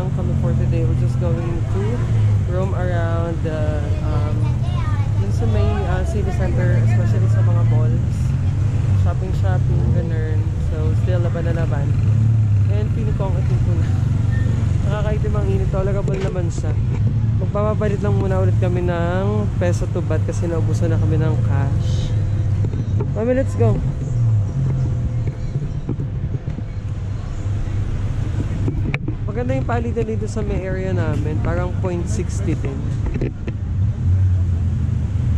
lang kami for today. We're just going to roam around dun sa may city center, especially sa mga malls. Shopping, ganun. So, still laban na laban. And feeling ko ang ating po na. Nakakaitim ang init. Tolerable naman siya. Magpapabalit lang muna ulit kami ng peso to baht kasi naubusan na kami ng cash. Mami, let's go. Maganda yung palitan dito sa may area namin. Parang 0.60 din.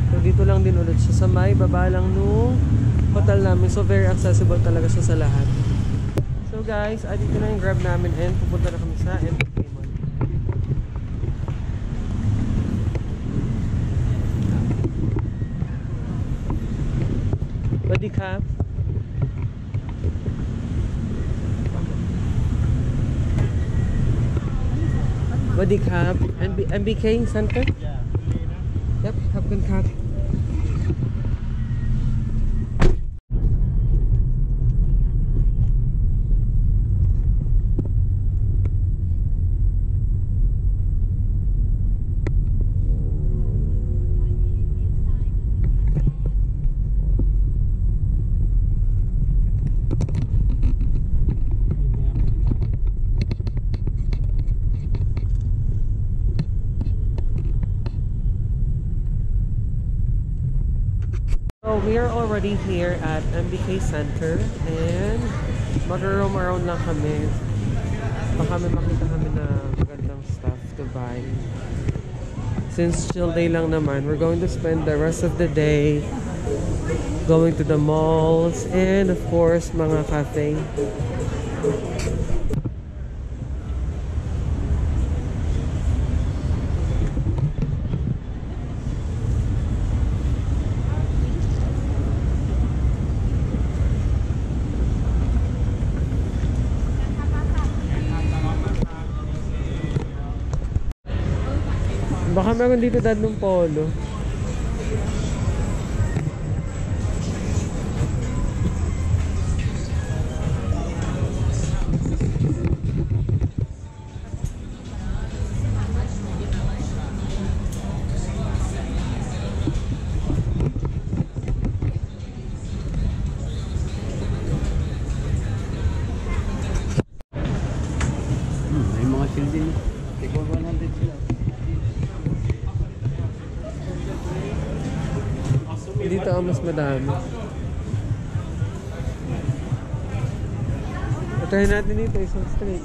So dito lang din ulit siya sa may baba lang nung hotel namin. So very accessible talaga siya sa lahat. So guys, dito na yung grab namin and pupunta na kami sa MBK Mall. Body cap. Body cap. MBK Center? Yeah. Yep, Captain Cat. So we are already here at MBK Center and mag-roam around lang kami. Baka may makita kami na magandang stuff to buy. Since chill day lang naman, we're going to spend the rest of the day going to the malls and of course mga cafe. Baka meron dito dad ng polo. May mga sildin. Tigol 100 sila. Dito ang mas madami. Try natin dito isang straight.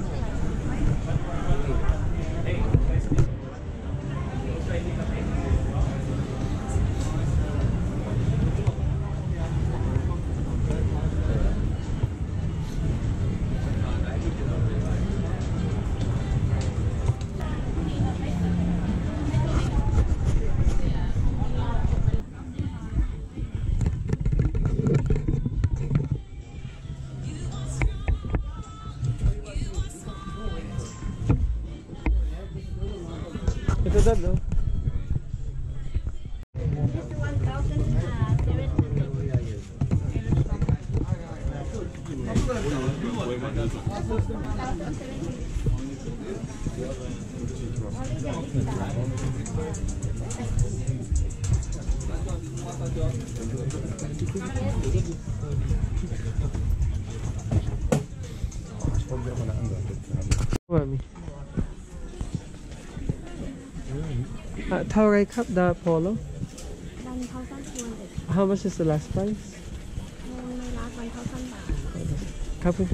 Ito dad, no? Mami. Taurai Cup, the polo. 1,200. How much is the last price? My last 1,000 baht. Couple.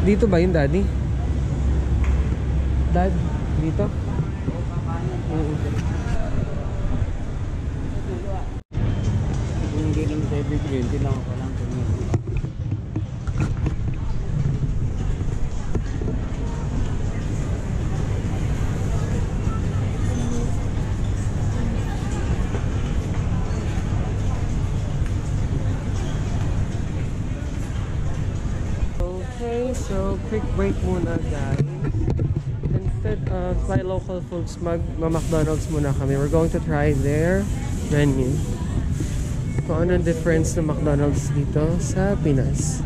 Dito ba yun, Daddy? Dad, dito? Hindi naman sa ibig yun, hindi lang ako lang tumingin. Okay, so quick break muna guys. And instead of try local foods, mag-McDonald's muna kami. We're going to try their menu. Kung anong difference ng McDonald's dito sa Pinas.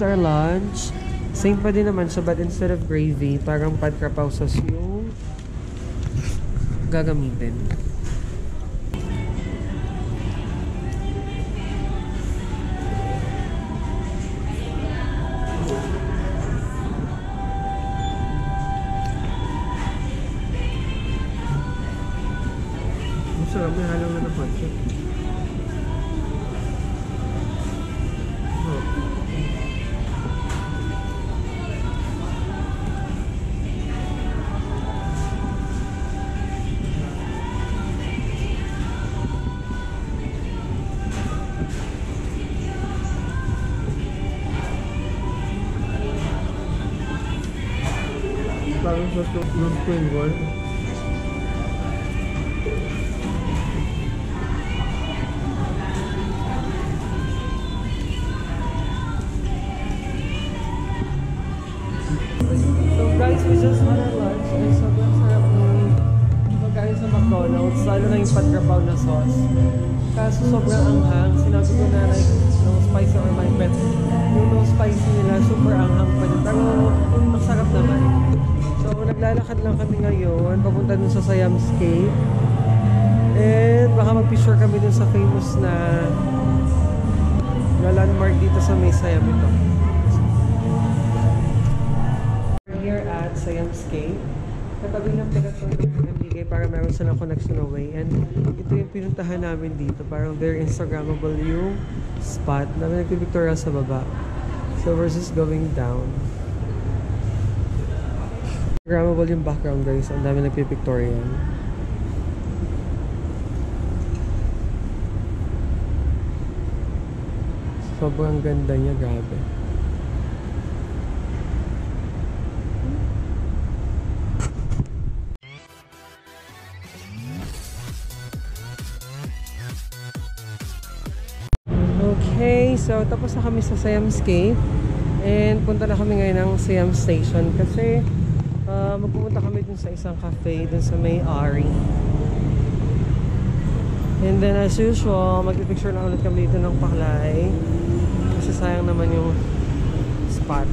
Our lunch. Same pa din naman siya, but instead of gravy, parang pad krapaw sauce yung gagamitin. Ang sarap, may halang na pancit. Parang sa ng spring roll. So guys, we just had our lunch and sobrang sarap ng pagkain sa McDonald's, lalo na yung patrapaw na sauce. Kaso sobrang anghang, sinabi ko na like no spicy or my pet. Yung no spicy nila, super anghang pa din. Pero ang sarap naman. So, naglalakad lang kami ngayon, papunta dun sa Siam's Cave. And baka mag-picture kami dun sa famous na landmark dito sa may Siam ito. We're here at Siam's Cave. Katabi ng pinagpunta ng MBK para meron silang connection away. And ito yung pinuntahan namin dito. Parang very Instagrammable yung spot. Namin nagpipictorial sa baba. So, we're just going down. Instagrammable yung background guys, ang dami nagpipictorial. Sobrang ganda niya, grabe. Okay, so tapos na kami sa Siam's Cave. And punta na kami ngayon ng Siam Station kasi magpupunta kami dun sa isang cafe dun sa may Ari. And then as usual, magpipicture na ulit kami dito ng Paklay kasi sayang naman yung spot.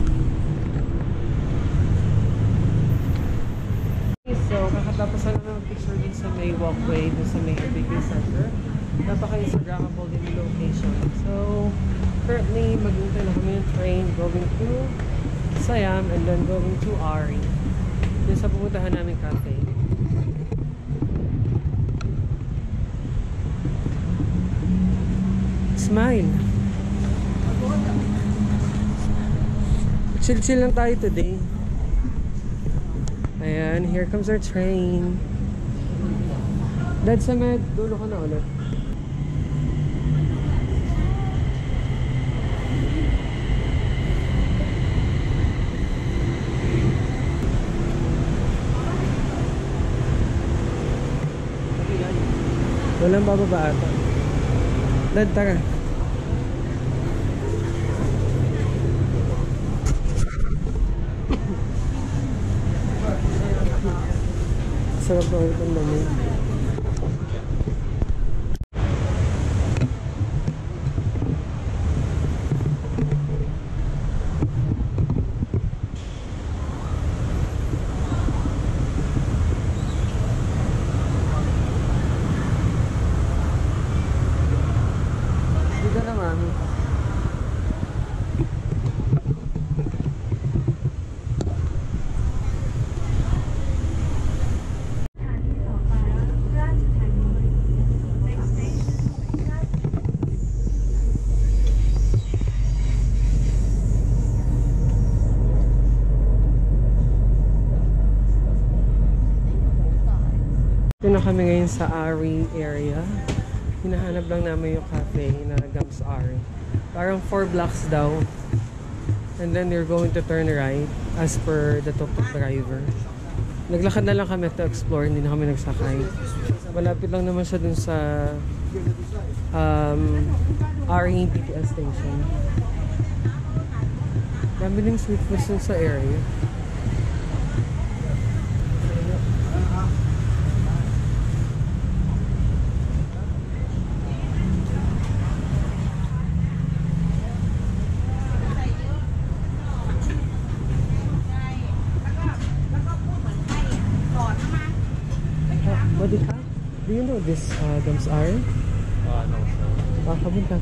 So kakatapos na naman mag-picture dun sa may walkway dun sa may MBK Center. Napaka-Instagrammable din yung location. So currently maghintay na kami yung train going to Siam and then going to Ari. Yun sa pupuntahan namin cafe. Smile! Chill-chill lang tayo today. Ayan, here comes our train. Dad, sa med, dulo ka na ulit. Walang bababa ata. Dad, tara. Sarap na ulit ang dami. Dito na mami. Ito na kami ngayon sa Ari area. Hinahanap lang namin yung cafe na Gams Ari. Parang 4 blocks daw. And then you're going to turn right as per the tuk-tuk driver. Naglakad na lang kami to explore, hindi na kami nagsakay. Malapit lang naman siya dun sa RE BTS station. Dami din street foods dun sa area. Do you know this Gums are? No, sir. Kabunta.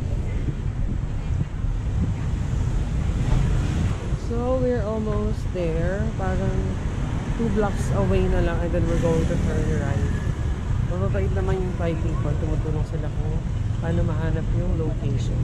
So we're almost there. Parang 2 blocks away na lang and then we're going to turn right. Mababait naman yung Thai people. Tumutulong sila kung paano mahanap yung location.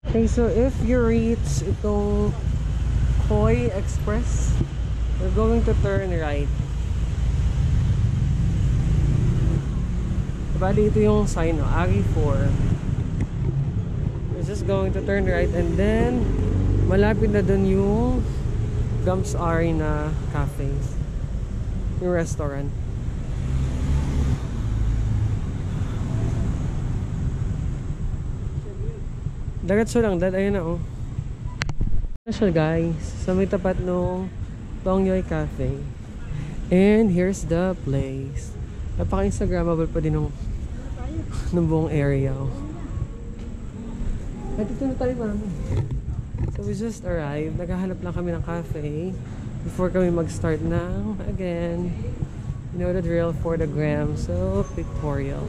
Okay, so if you reach itong Khoi Express, we're going to turn right. Bali, ito yung sign, no? Ari 4. We're just going to turn right and then malapit na dun yung Gums Ari na cafe, yung restaurant. Diretso lang, ayun na oh. Ano siya guys, sa may tapat nung Tongyoy Cafe. And here's the place. Napaka-instagrammable pa din ng buong area oh. At dito na tayo mami. So we just arrived, naghahanap lang kami ng cafe before kami mag-start ng, again, you know the drill, for the gram, so pictorial.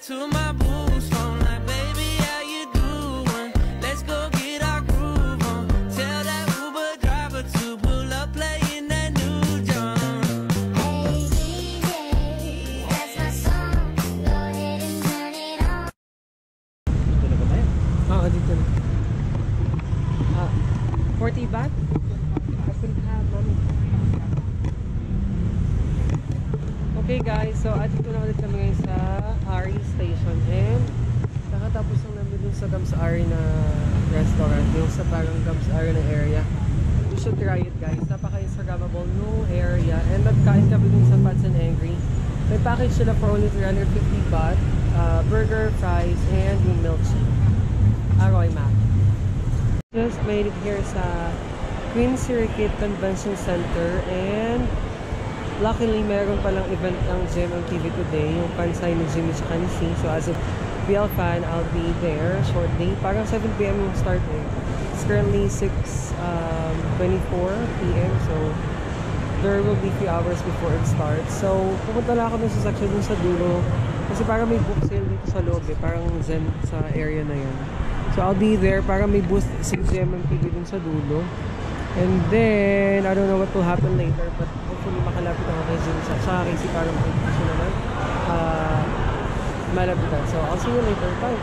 To my boots phone, like baby, how you doing? Let's go get our groove on. Tell that Uber driver to pull up, playing that new John. Hey DJ, that's my song. Go ahead and turn it on. Dito na ba tayo? Oo, dito na. 40 baht? I still have money. Okay guys, so dito na ulit kami ngayon sa RE station and nakatapos lang namin dun sa Gums Ari na restaurant, yung sa parang Gums Ari na area. You should try it guys, napaka-instagrammable no area and nagkain kami dun sa Pats and Angry. May package sila for only 350 baht, burger, fries, and yung milkshake. Aroy Mac. Just made it here sa Queen Sirikit Convention Center and luckily, meron palang event ng GMMTV today, yung Pansay ni Jimmy tsaka ni C. So as a BL fan, I'll be there shortly. Parang 7 PM yung start eh. It's currently 6:24 PM. So there will be few hours before it starts. So pupunta lang ako dun sa section dun sa dulo. Kasi parang may book sale dito sa loob eh. Parang zen sa area na yun. So I'll be there. Parang may booth si GMMTV dun sa dulo. And then, I don't know what will happen later, but hopefully makalapit ako kay Jin sa Casey parang kasi naman malapitan. So, I'll see you later. Bye!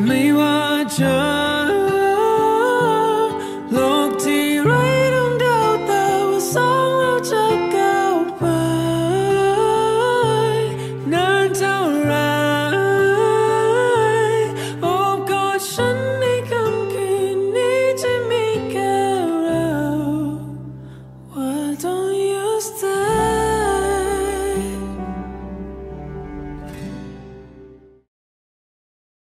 ไม่ว่าเธอ